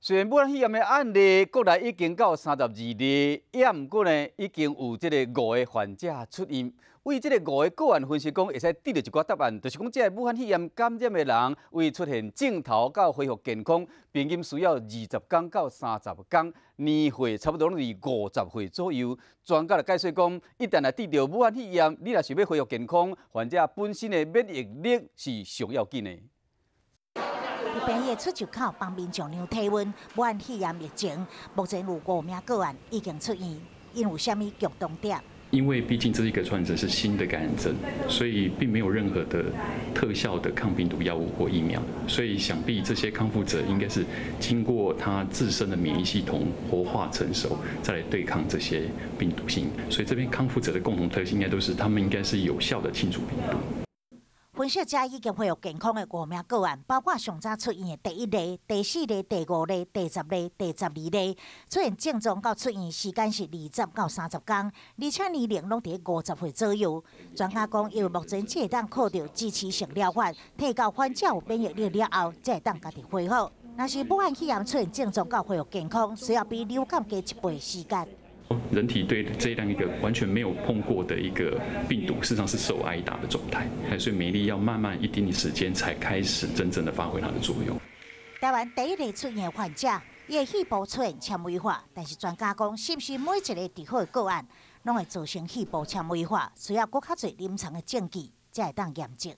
虽然武汉肺炎的案例国内已经到32例，也毋过呢，已经有这个5个患者出院。为这个5个个案分析讲，会使得到一寡答案，就是讲这个武汉肺炎感染的人，为出现症头到恢复健康，平均需要20天到30天，年岁差不多拢是50岁左右。专家就解说讲，一旦来得到武汉肺炎，你若想要恢复健康，患者本身的免疫力是上要紧的。 伫病院出入口帮民众量体温，武汉肺炎疫情目前有5名个案已经出院，因有虾米剧动点？因为毕竟这一个传染者是新的感染症，所以并没有任何的特效的抗病毒药物或疫苗，所以想必这些康复者应该是经过他自身的免疫系统活化成熟，再来对抗这些病毒性。所以这边康复者的共同特性应该都是他们应该是有效的清除病毒。 分析者已经恢复健康的5名个案，包括上早出院的第1例、第4例、第5例、第10例、第12例，出现症状到出院时间是20到30天，而且年龄拢伫50岁左右。专家讲，因为目前只会当靠着支持性疗法，提高患者有免疫力了后，才会当家己恢复。若是武汉肺炎出现症状到恢复健康，需要比流感加1倍时间。 人体对这样一个完全没有碰过的一个病毒，事实上是受挨打的状态，所以免疫力要慢慢一定的时间才开始真正的发挥它的作用。台湾第1例出现的患者，伊的肺部出现纤维化，但是专家讲，是不是每一个治好的个案，拢会造成肺部纤维化，需要搁较侪临床的证据，才会当验证。